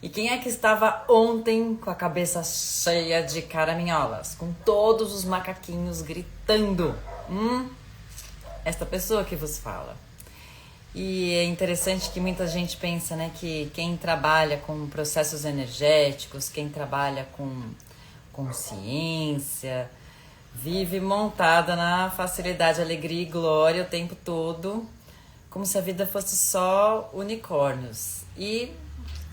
E quem é que estava ontem com a cabeça cheia de caraminholas, com todos os macaquinhos gritando? Esta pessoa que vos fala. E é interessante que muita gente pensa, né, que quem trabalha com processos energéticos, quem trabalha com consciência, vive montada na facilidade, alegria e glória o tempo todo, como se a vida fosse só unicórnios. E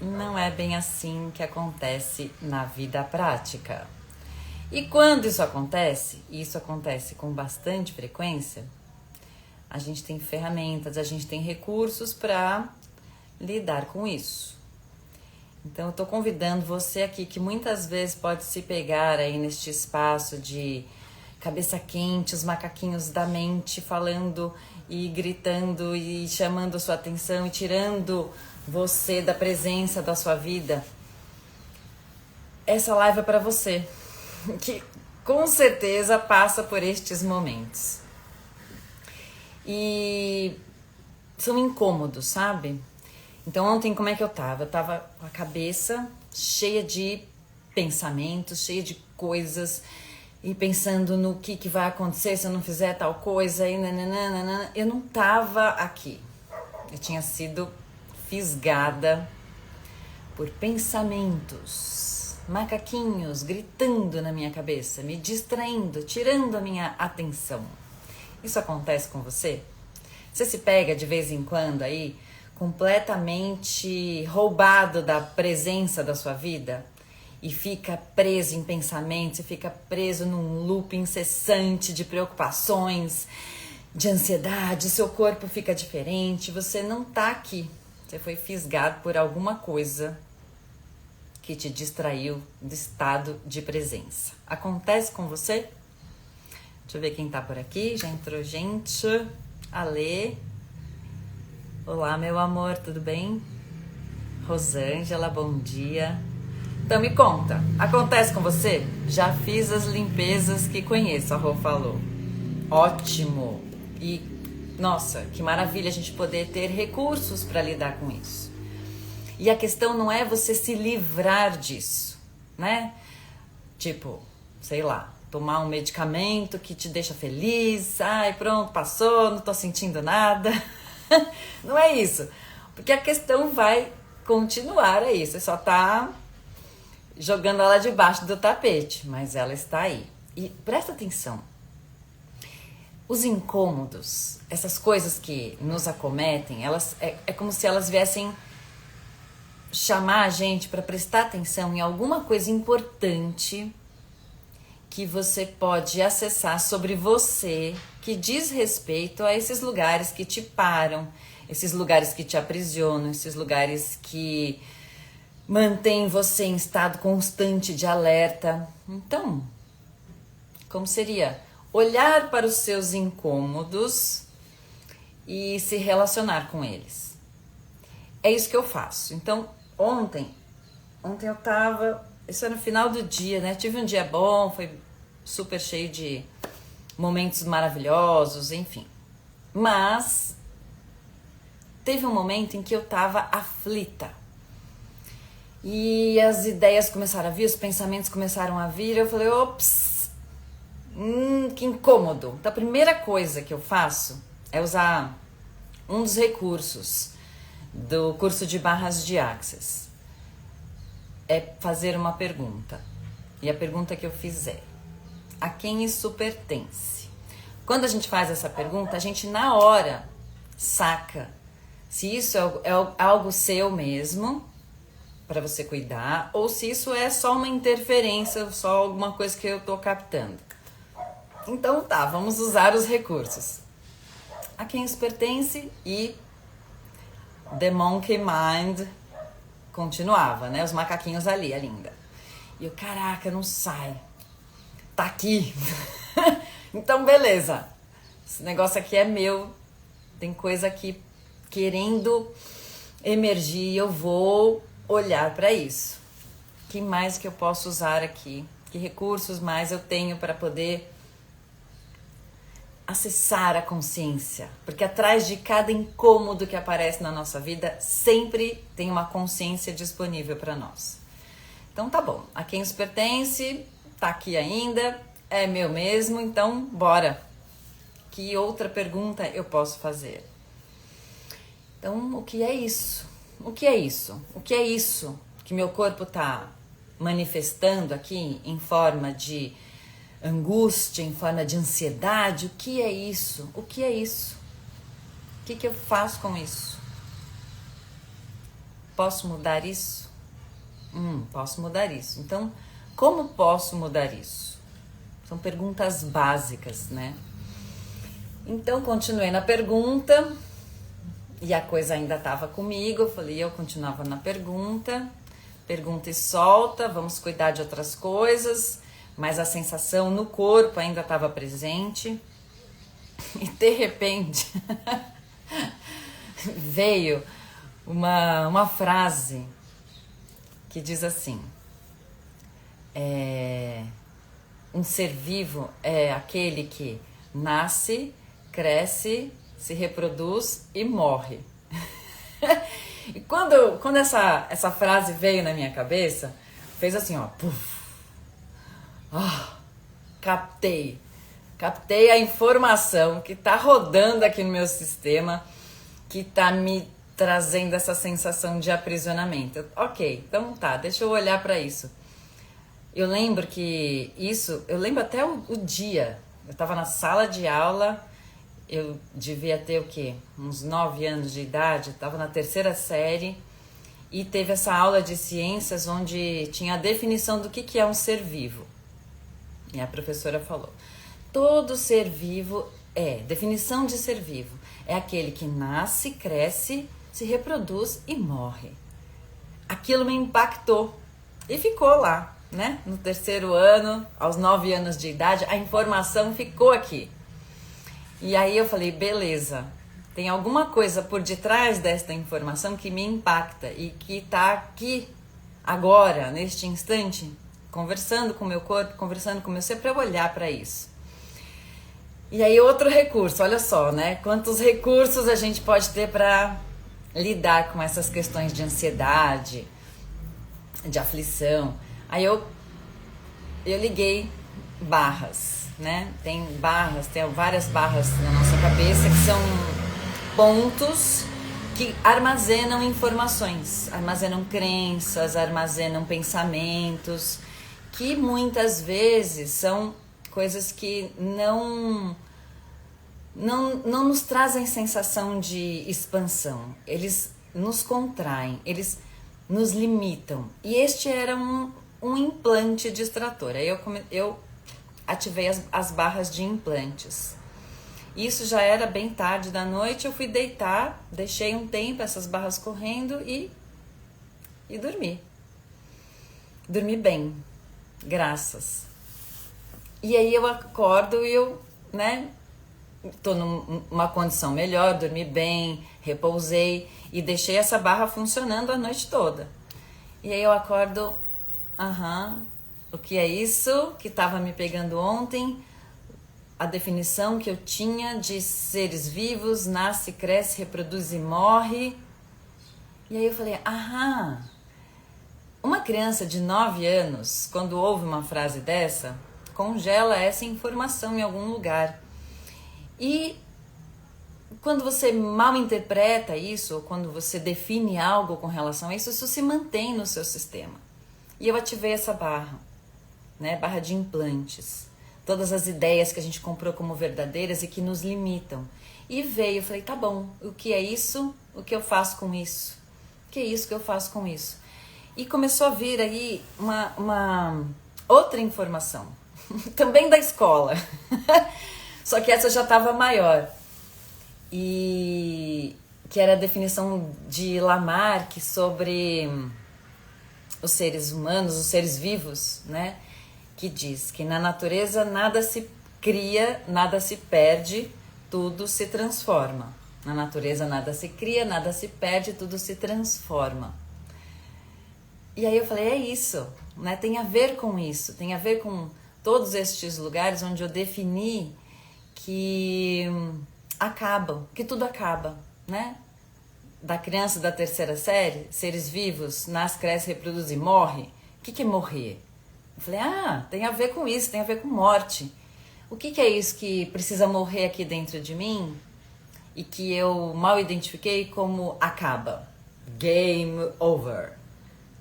não é bem assim que acontece na vida prática. E quando isso acontece, e isso acontece com bastante frequência, a gente tem ferramentas, a gente tem recursos para lidar com isso. Então eu estou convidando você aqui que muitas vezes pode se pegar aí neste espaço de cabeça quente, os macaquinhos da mente falando e gritando e chamando a sua atenção e tirando você da presença da sua vida. Essa live é para você, que com certeza passa por estes momentos. E são incômodos, sabe? Então ontem como é que eu tava? Eu tava com a cabeça cheia de pensamentos, cheia de coisas, e pensando no que vai acontecer se eu não fizer tal coisa, e nananana. Eu não tava aqui. Eu tinha sido fisgada por pensamentos, macaquinhos gritando na minha cabeça, me distraindo, tirando a minha atenção. Isso acontece com você? Você se pega de vez em quando aí completamente roubado da presença da sua vida e fica preso em pensamentos, e fica preso num loop incessante de preocupações, de ansiedade, seu corpo fica diferente, você não tá aqui. Você foi fisgado por alguma coisa que te distraiu do estado de presença. Acontece com você? Deixa eu ver quem tá por aqui. Já entrou gente. Alê. Olá, meu amor, tudo bem? Rosângela, bom dia. Então me conta, acontece com você? Já fiz as limpezas que conheço, a Rô falou. Ótimo. E, nossa, que maravilha a gente poder ter recursos para lidar com isso. E a questão não é você se livrar disso, né? Tipo, sei lá, tomar um medicamento que te deixa feliz, ai pronto, passou, não tô sentindo nada. Não é isso, porque a questão vai continuar aí, você só tá jogando ela debaixo do tapete, mas ela está aí. E presta atenção, os incômodos, essas coisas que nos acometem, elas é como se elas viessem chamar a gente para prestar atenção em alguma coisa importante que você pode acessar sobre você, que diz respeito a esses lugares que te param, esses lugares que te aprisionam, esses lugares que mantêm você em estado constante de alerta. Então, como seria? Olhar para os seus incômodos e se relacionar com eles. É isso que eu faço. Então, ontem eu tava... Isso era no final do dia, né? Tive um dia bom, foi super cheio de momentos maravilhosos, enfim. Mas teve um momento em que eu tava aflita. E as ideias começaram a vir, os pensamentos começaram a vir. Eu falei, ops, que incômodo. Então a primeira coisa que eu faço é usar um dos recursos do curso de barras de Access. É fazer uma pergunta. E a pergunta que eu fiz é: a quem isso pertence? Quando a gente faz essa pergunta, a gente na hora saca se isso é algo seu mesmo, para você cuidar, ou se isso é só uma interferência, só alguma coisa que eu tô captando. Então tá, vamos usar os recursos. A quem isso pertence? E The Monkey Mind continuava, né? Os macaquinhos ali, a linda. E eu, caraca, não sai. Tá aqui. Então, beleza. Esse negócio aqui é meu. Tem coisa aqui querendo emergir. Eu vou olhar para isso. Que mais que eu posso usar aqui? Que recursos mais eu tenho para poder acessar a consciência, porque atrás de cada incômodo que aparece na nossa vida, sempre tem uma consciência disponível para nós. Então tá bom, a quem isso pertence, tá aqui ainda, é meu mesmo, então bora. Que outra pergunta eu posso fazer? Então, o que é isso? O que é isso? O que é isso que meu corpo tá manifestando aqui em forma de angústia, em forma de ansiedade? O que é isso? O que é isso? O que eu faço com isso? Posso mudar isso? Posso mudar isso. Então, como posso mudar isso? São perguntas básicas, né? Então, continuei na pergunta e a coisa ainda estava comigo. Eu continuava na pergunta e solta, vamos cuidar de outras coisas, mas a sensação no corpo ainda estava presente. E de repente veio uma frase que diz assim: um ser vivo é aquele que nasce, cresce, se reproduz e morre. E quando essa frase veio na minha cabeça, fez assim, ó, puf. Captei a informação que tá rodando aqui no meu sistema, que tá me trazendo essa sensação de aprisionamento. Ok, então tá, deixa eu olhar para isso. Eu lembro até o dia. Eu tava na sala de aula, eu devia ter o quê? Uns 9 anos de idade, tava na 3ª série, e teve essa aula de ciências onde tinha a definição do que é um ser vivo. E a professora falou: todo ser vivo definição de ser vivo, é aquele que nasce, cresce, se reproduz e morre. Aquilo me impactou e ficou lá, né? No 3º ano, aos 9 anos de idade, a informação ficou aqui. E aí eu falei, beleza, tem alguma coisa por detrás desta informação que me impacta e que tá aqui agora, neste instante, conversando com o meu corpo, conversando com o meu ser, para eu olhar para isso. E aí outro recurso, olha só, né? Quantos recursos a gente pode ter para lidar com essas questões de ansiedade, de aflição. Aí eu liguei barras, né? Tem várias barras na nossa cabeça que são pontos que armazenam informações, armazenam crenças, armazenam pensamentos, que muitas vezes são coisas que não nos trazem sensação de expansão. Eles nos contraem, eles nos limitam. E este era um implante distrator. Aí eu ativei as barras de implantes. Isso já era bem tarde da noite, eu fui deitar, deixei um tempo essas barras correndo e dormi. Dormi bem, graças. E aí eu acordo e eu, né, tô numa condição melhor, dormi bem, repousei e deixei essa barra funcionando a noite toda. E aí eu acordo, o que é isso que estava me pegando ontem? A definição que eu tinha de seres vivos, nasce, cresce, reproduz e morre. E aí eu falei, uma criança de 9 anos, quando ouve uma frase dessa, congela essa informação em algum lugar. E quando você mal interpreta isso, ou quando você define algo com relação a isso, isso se mantém no seu sistema. E eu ativei essa barra, né? Barra de implantes. Todas as ideias que a gente comprou como verdadeiras e que nos limitam. E eu falei, tá bom, o que é isso? O que eu faço com isso? O que é isso que eu faço com isso? E começou a vir aí uma outra informação, também da escola, só que essa já estava maior, e que era a definição de Lamarck sobre os seres humanos, os seres vivos, né? Que diz que na natureza nada se cria, nada se perde, tudo se transforma. Na natureza nada se cria, nada se perde, tudo se transforma. E aí eu falei, é isso, né? Tem a ver com isso, tem a ver com todos estes lugares onde eu defini que acabam, que tudo acaba, né? Da criança da 3ª série, seres vivos, nasce, cresce, reproduz e morre. O que é morrer? Eu falei, tem a ver com isso, tem a ver com morte. O que é isso que precisa morrer aqui dentro de mim e que eu mal identifiquei como acaba? Game over.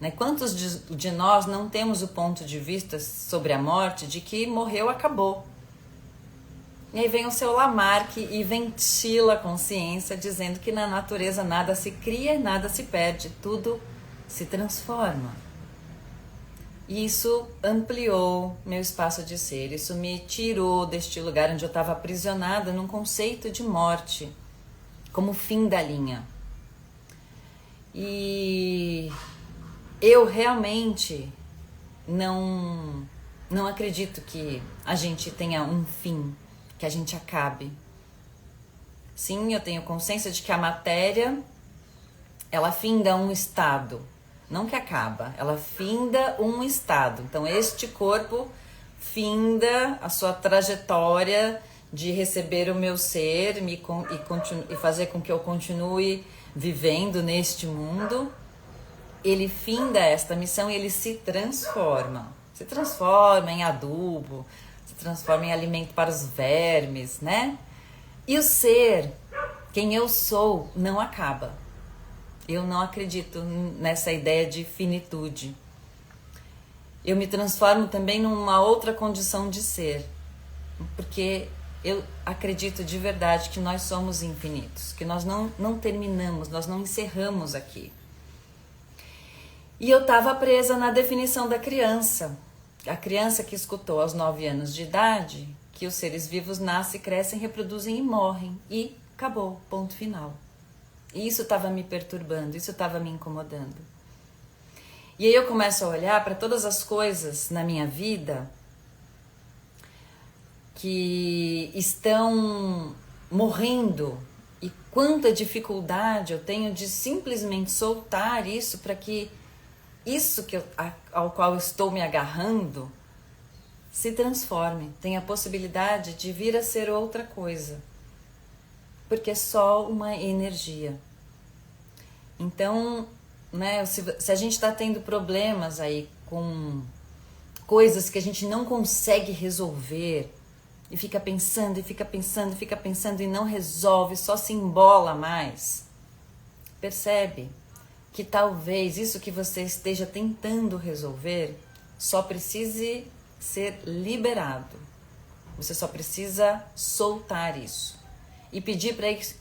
Né? Quantos de nós não temos o ponto de vista sobre a morte de que morreu, acabou? E aí vem o seu Lamarck e ventila a consciência dizendo que na natureza nada se cria, nada se perde, tudo se transforma. E isso ampliou meu espaço de ser, isso me tirou deste lugar onde eu estava aprisionada num conceito de morte, como fim da linha. E eu realmente não acredito que a gente tenha um fim, que a gente acabe. Sim, eu tenho consciência de que a matéria, ela finda um estado, não que acaba, ela finda um estado. Então este corpo finda a sua trajetória de receber o meu ser e fazer com que eu continue vivendo neste mundo. Ele finda esta missão e ele se transforma em adubo, se transforma em alimento para os vermes, né? E o ser, quem eu sou, não acaba. Eu não acredito nessa ideia de finitude. Eu me transformo também numa outra condição de ser, porque eu acredito de verdade que nós somos infinitos, que nós não terminamos, nós não encerramos aqui. E eu estava presa na definição da criança. A criança que escutou aos 9 anos de idade que os seres vivos nascem, crescem, reproduzem e morrem. E acabou, ponto final. E isso estava me perturbando, isso estava me incomodando. E aí eu começo a olhar para todas as coisas na minha vida que estão morrendo e quanta dificuldade eu tenho de simplesmente soltar isso para que isso ao qual eu estou me agarrando se transforme, tenha a possibilidade de vir a ser outra coisa, porque é só uma energia. Então, né, se a gente está tendo problemas aí com coisas que a gente não consegue resolver e fica pensando e não resolve, só se embola mais, percebe que talvez isso que você esteja tentando resolver só precise ser liberado. Você só precisa soltar isso e pedir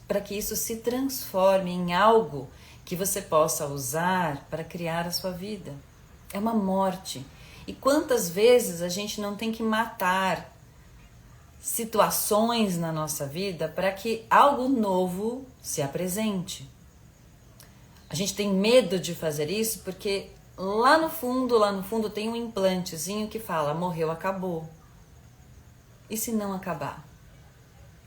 para que isso se transforme em algo que você possa usar para criar a sua vida. É uma morte. E quantas vezes a gente não tem que matar situações na nossa vida para que algo novo se apresente? A gente tem medo de fazer isso porque lá no fundo tem um implantezinho que fala, morreu, acabou. E se não acabar?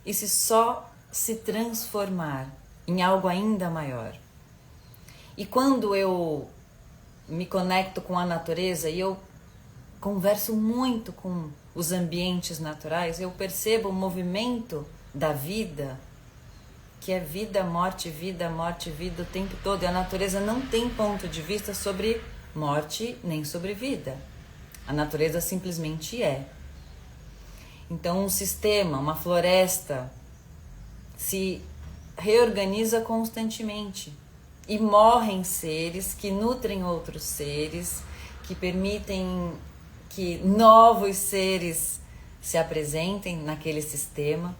E se só se transformar em algo ainda maior? E quando eu me conecto com a natureza e eu converso muito com os ambientes naturais, eu percebo o movimento da vida, que é vida, morte, vida o tempo todo. E a natureza não tem ponto de vista sobre morte nem sobre vida. A natureza simplesmente é. Então um sistema, uma floresta, se reorganiza constantemente. E morrem seres que nutrem outros seres, que permitem que novos seres se apresentem naquele sistema.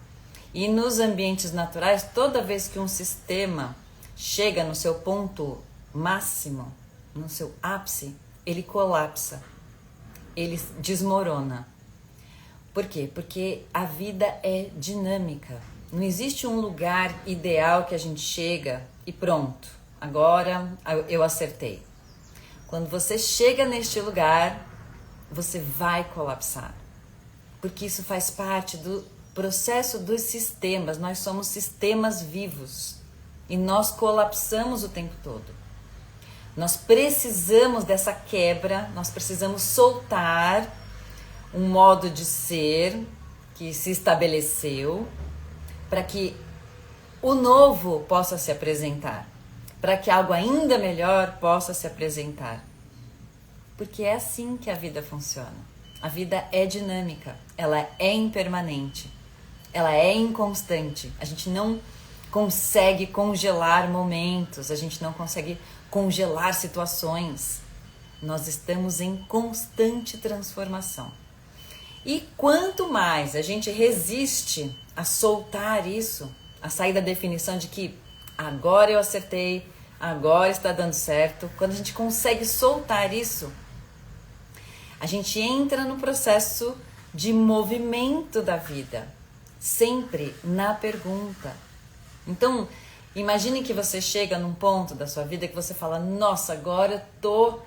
E nos ambientes naturais, toda vez que um sistema chega no seu ponto máximo, no seu ápice, ele colapsa, ele desmorona. Por quê? Porque a vida é dinâmica. Não existe um lugar ideal que a gente chega e pronto, agora eu acertei. Quando você chega neste lugar, você vai colapsar. Porque isso faz parte do processo dos sistemas. Nós somos sistemas vivos e nós colapsamos o tempo todo. Nós precisamos dessa quebra, nós precisamos soltar um modo de ser que se estabeleceu, para que o novo possa se apresentar, para que algo ainda melhor possa se apresentar. Porque é assim que a vida funciona. A vida é dinâmica, ela é impermanente, ela é inconstante. A gente não consegue congelar momentos, a gente não consegue congelar situações. Nós estamos em constante transformação. E quanto mais a gente resiste a soltar isso, a sair da definição de que agora eu acertei, agora está dando certo, quando a gente consegue soltar isso, a gente entra no processo de movimento da vida, sempre na pergunta. Então, imagine que você chega num ponto da sua vida que você fala, nossa, agora eu tô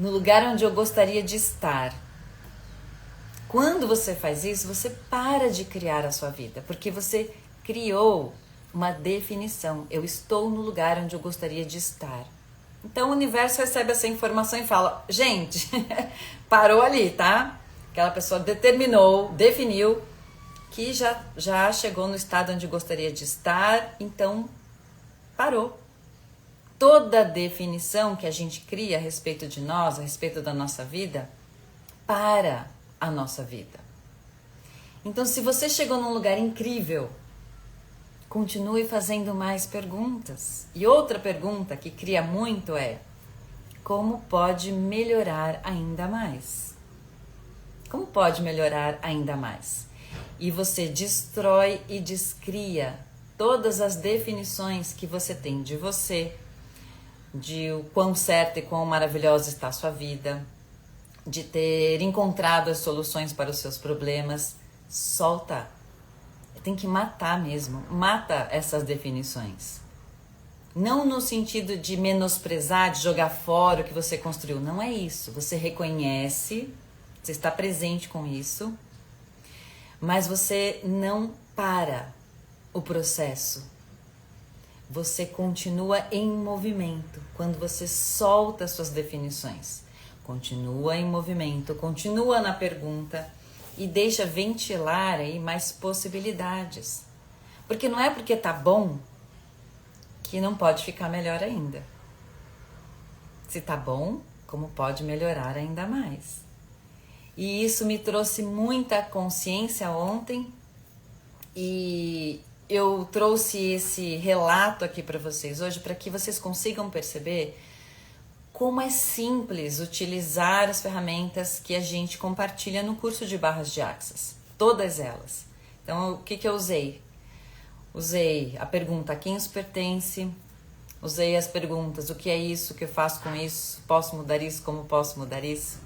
no lugar onde eu gostaria de estar. Quando você faz isso, você para de criar a sua vida, porque você criou uma definição. Eu estou no lugar onde eu gostaria de estar. Então o universo recebe essa informação e fala, gente, parou ali, tá? Aquela pessoa determinou, definiu que já chegou no estado onde gostaria de estar, então parou. Toda definição que a gente cria a respeito de nós, a respeito da nossa vida, para a nossa vida. Então, se você chegou num lugar incrível, continue fazendo mais perguntas. E outra pergunta que cria muito é: como pode melhorar ainda mais? Como pode melhorar ainda mais? E você destrói e descria todas as definições que você tem de você, de o quão certa e quão maravilhosa está a sua vida, de ter encontrado as soluções para os seus problemas. Solta. Tem que matar mesmo. Mata essas definições. Não no sentido de menosprezar, de jogar fora o que você construiu. Não é isso. Você reconhece, você está presente com isso, mas você não para o processo. Você continua em movimento quando você solta suas definições. Continua em movimento, continua na pergunta e deixa ventilar aí mais possibilidades. Porque não é porque tá bom que não pode ficar melhor ainda. Se tá bom, como pode melhorar ainda mais? E isso me trouxe muita consciência ontem e eu trouxe esse relato aqui para vocês hoje para que vocês consigam perceber como é simples utilizar as ferramentas que a gente compartilha no curso de barras de axis. Todas elas. Então, o que eu usei? Usei a pergunta a quem isso pertence, usei as perguntas o que é isso, o que eu faço com isso, posso mudar isso, como posso mudar isso.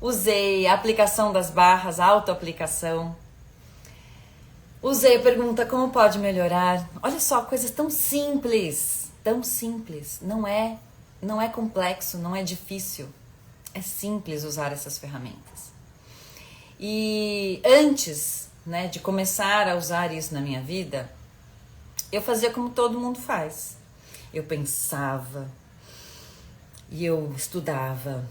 Usei a aplicação das barras, a autoaplicação. Usei a pergunta como pode melhorar. Olha só, coisas tão simples, não é complexo, não é difícil. É simples usar essas ferramentas. E antes, de começar a usar isso na minha vida, eu fazia como todo mundo faz. Eu pensava, e eu estudava,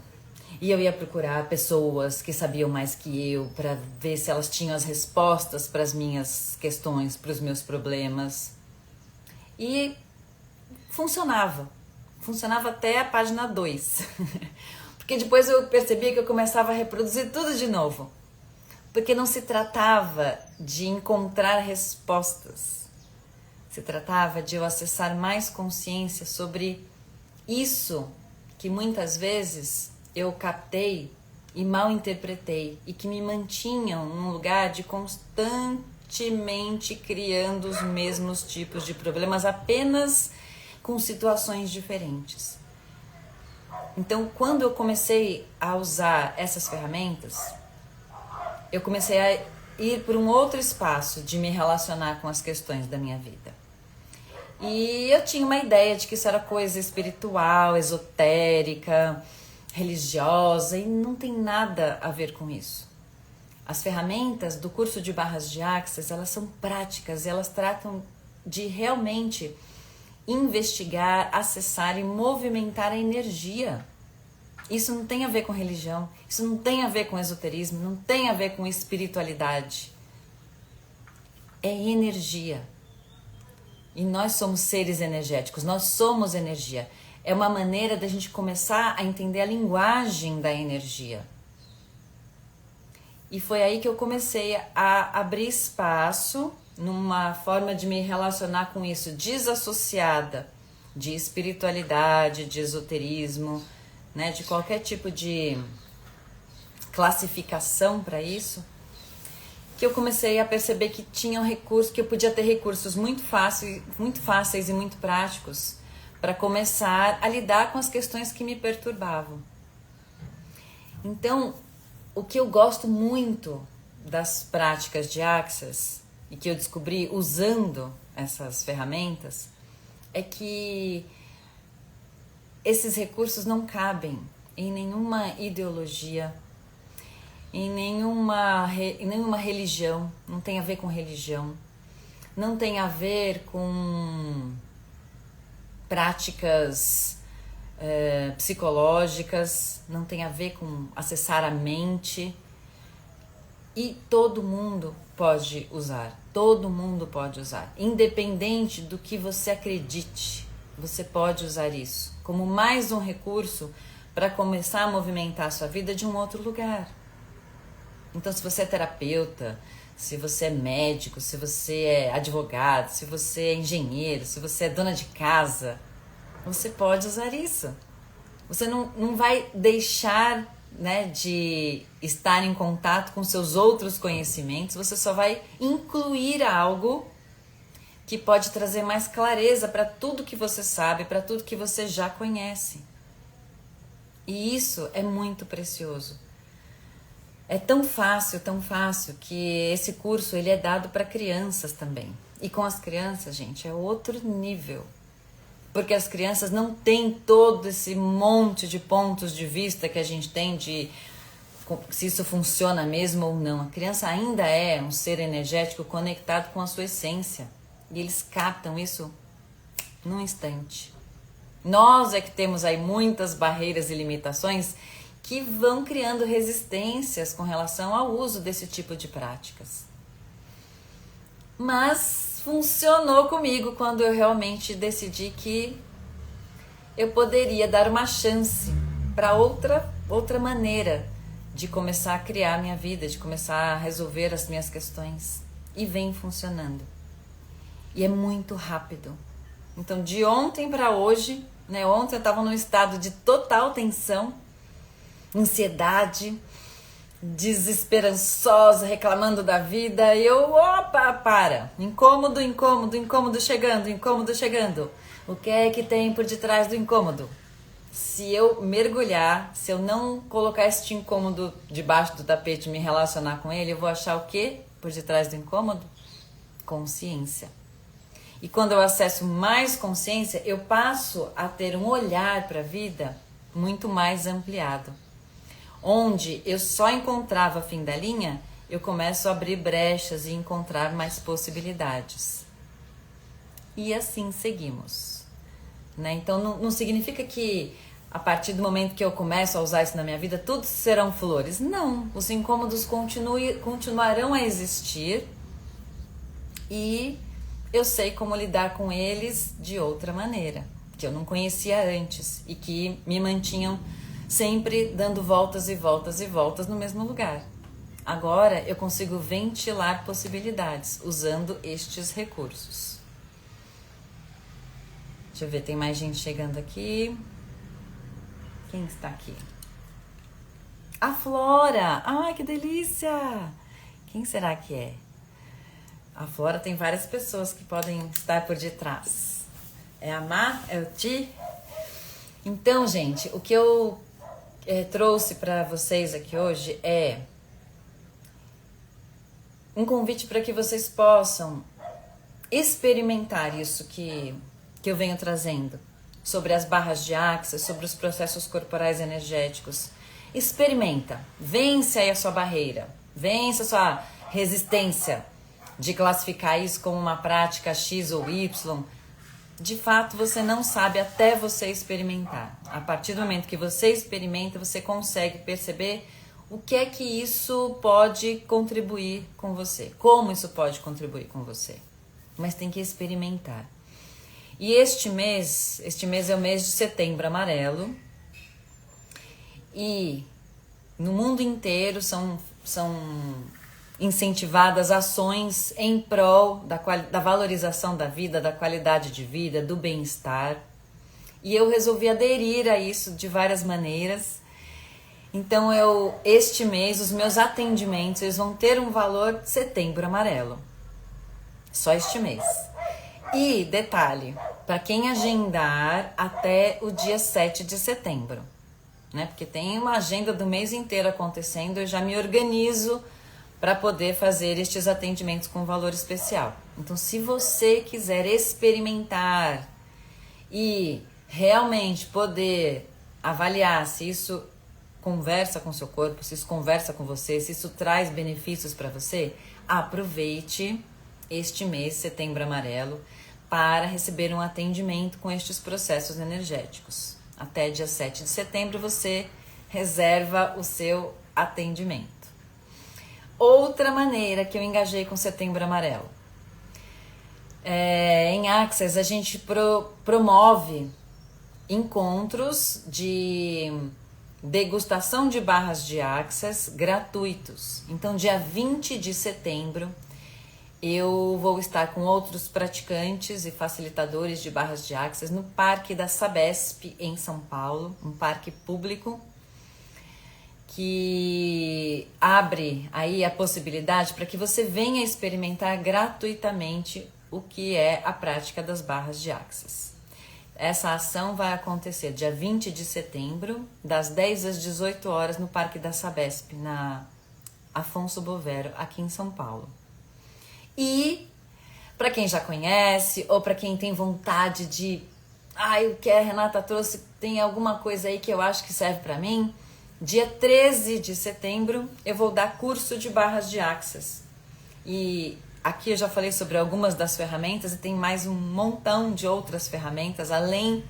e eu ia procurar pessoas que sabiam mais que eu para ver se elas tinham as respostas para as minhas questões, para os meus problemas. E funcionava até a página 2. Porque depois eu percebi que eu começava a reproduzir tudo de novo. Porque não se tratava de encontrar respostas. Se tratava de eu acessar mais consciência sobre isso que muitas vezes eu captei e mal interpretei e que me mantinham num lugar de constantemente criando os mesmos tipos de problemas, apenas com situações diferentes. Então, quando eu comecei a usar essas ferramentas, eu comecei a ir por um outro espaço de me relacionar com as questões da minha vida. E eu tinha uma ideia de que isso era coisa espiritual, esotérica, religiosa, e não tem nada a ver com isso. As ferramentas do curso de barras de axis, elas são práticas, elas tratam de realmente investigar, acessar e movimentar a energia. Isso não tem a ver com religião, isso não tem a ver com esoterismo, não tem a ver com espiritualidade. é energia. E nós somos seres energéticos, nós somos energia. É uma maneira da gente começar a entender a linguagem da energia. E foi aí que eu comecei a abrir espaço numa forma de me relacionar com isso desassociada de espiritualidade, de esoterismo, né, de qualquer tipo de classificação para isso, que eu comecei a perceber que tinham recursos, que eu podia ter recursos muito fáceis e muito práticos para começar a lidar com as questões que me perturbavam. Então, o que eu gosto muito das práticas de Access e que eu descobri usando essas ferramentas é que esses recursos não cabem em nenhuma ideologia, em nenhuma religião, não tem a ver com religião, não tem a ver com práticas psicológicas, não tem a ver com acessar a mente. E todo mundo pode usar, independente do que você acredite, você pode usar isso como mais um recurso para começar a movimentar a sua vida de um outro lugar. Então, se você é terapeuta, se você é médico, se você é advogado, se você é engenheiro, se você é dona de casa, você pode usar isso. Você não vai deixar, né, de estar em contato com seus outros conhecimentos, você só vai incluir algo que pode trazer mais clareza para tudo que você sabe, para tudo que você já conhece. E isso é muito precioso. É tão fácil que esse curso ele é dado para crianças também. E com as crianças, gente, é outro nível. Porque as crianças não têm todo esse monte de pontos de vista que a gente tem de se isso funciona mesmo ou não. A criança ainda é um ser energético conectado com a sua essência. E eles captam isso num instante. Nós é que temos aí muitas barreiras e limitações que vão criando resistências com relação ao uso desse tipo de práticas. Mas funcionou comigo quando eu realmente decidi que eu poderia dar uma chance para outra maneira de começar a criar a minha vida, de começar a resolver as minhas questões. E vem funcionando. E é muito rápido. Então, de ontem para hoje, né? Ontem eu estava num estado de total tensão, ansiedade, desesperançosa, reclamando da vida. E eu, para. Incômodo chegando. O que é que tem por detrás do incômodo? Se eu mergulhar, se eu não colocar este incômodo debaixo do tapete e me relacionar com ele, eu vou achar o que por detrás do incômodo? Consciência. E quando eu acesso mais consciência, eu passo a ter um olhar para a vida muito mais ampliado. Onde eu só encontrava fim da linha, eu começo a abrir brechas e encontrar mais possibilidades. E assim seguimos. Né? Então não significa que a partir do momento que eu começo a usar isso na minha vida, tudo serão flores. Não, os incômodos continuarão a existir e eu sei como lidar com eles de outra maneira, que eu não conhecia antes e que me mantinham sempre dando voltas e voltas e voltas no mesmo lugar. Agora eu consigo ventilar possibilidades usando estes recursos. Deixa eu ver, tem mais gente chegando aqui. Quem está aqui? A Flora! Ai, que delícia! Quem será que é? A Flora tem várias pessoas que podem estar por detrás. É a Má? É o Ti? Então, gente, o que eu trouxe para vocês aqui hoje é um convite para que vocês possam experimentar isso que eu venho trazendo sobre as barras de Access, sobre os processos corporais energéticos. Experimenta, vence aí a sua barreira, vence a sua resistência de classificar isso como uma prática X ou Y. De fato, você não sabe até você experimentar. A partir do momento que você experimenta, você consegue perceber o que é que isso pode contribuir com você, como isso pode contribuir com você. Mas tem que experimentar. E este mês é o mês de Setembro Amarelo, e no mundo inteiro são incentivadas ações em prol da valorização da vida, da qualidade de vida, do bem-estar. E eu resolvi aderir a isso de várias maneiras. Então este mês os meus atendimentos eles vão ter um valor Setembro Amarelo. Só este mês. E detalhe, para quem agendar até o dia 7 de setembro, né? Porque tem uma agenda do mês inteiro acontecendo, eu já me organizo para poder fazer estes atendimentos com valor especial. Então, se você quiser experimentar e realmente poder avaliar se isso conversa com o seu corpo, se isso conversa com você, se isso traz benefícios para você, aproveite este mês, Setembro Amarelo, para receber um atendimento com estes processos energéticos. Até dia 7 de setembro você reserva o seu atendimento. Outra maneira que eu engajei com Setembro Amarelo. Em Access a gente promove encontros de degustação de barras de Access gratuitos. Então, dia 20 de setembro, eu vou estar com outros praticantes e facilitadores de barras de Access no Parque da Sabesp, em São Paulo, um parque público que abre aí a possibilidade para que você venha experimentar gratuitamente o que é a prática das barras de Access. Essa ação vai acontecer dia 20 de setembro, das 10 às 18 horas, no Parque da Sabesp, na Afonso Bovero, aqui em São Paulo. E, para quem já conhece, ou para quem tem vontade de... o que a Renata trouxe, tem alguma coisa aí que eu acho que serve para mim? Dia 13 de setembro, eu vou dar curso de barras de Access. E aqui eu já falei sobre algumas das ferramentas e tem mais um montão de outras ferramentas, além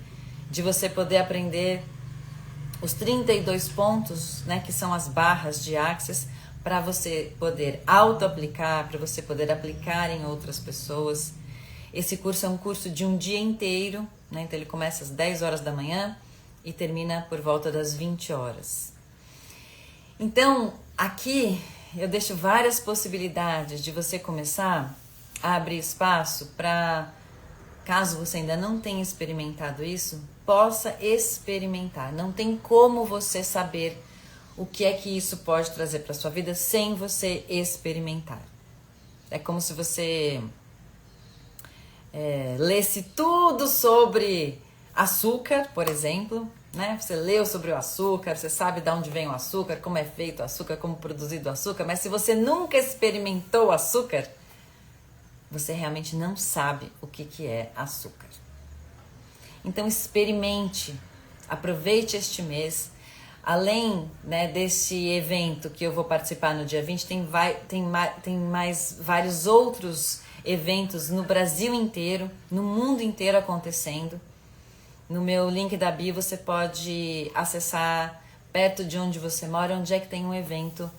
de você poder aprender os 32 pontos, né, que são as barras de Access, para você poder auto-aplicar, para você poder aplicar em outras pessoas. Esse curso é um curso de um dia inteiro, né, então ele começa às 10 horas da manhã e termina por volta das 20 horas. Então, aqui eu deixo várias possibilidades de você começar a abrir espaço para, caso você ainda não tenha experimentado isso, possa experimentar. Não tem como você saber o que é que isso pode trazer para sua vida sem você experimentar. É como se você lesse tudo sobre açúcar, por exemplo, né? Você leu sobre o açúcar, você sabe de onde vem o açúcar, como é feito o açúcar, como produzido o açúcar, mas se você nunca experimentou o açúcar, você realmente não sabe o que é açúcar. Então experimente, aproveite este mês. Além, né, desse evento que eu vou participar no dia 20, tem mais vários outros eventos no Brasil inteiro, no mundo inteiro acontecendo. No meu link da bio você pode acessar perto de onde você mora, onde é que tem um evento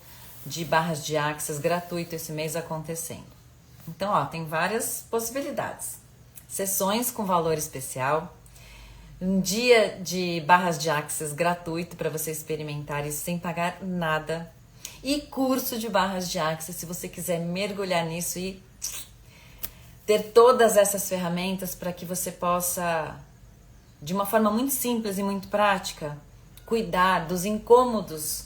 de barras de Access gratuito esse mês acontecendo. Então, tem várias possibilidades. Sessões com valor especial, um dia de barras de Access gratuito para você experimentar isso sem pagar nada. E curso de barras de Access, se você quiser mergulhar nisso e ter todas essas ferramentas para que você possa, de uma forma muito simples e muito prática, cuidar dos incômodos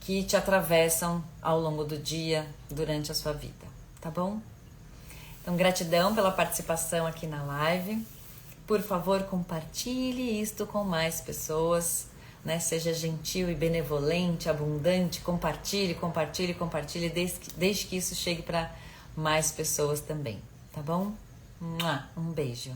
que te atravessam ao longo do dia, durante a sua vida, tá bom? Então, gratidão pela participação aqui na live. Por favor, compartilhe isto com mais pessoas, né? Seja gentil e benevolente, abundante, compartilhe, desde que isso chegue para mais pessoas também, tá bom? Um beijo.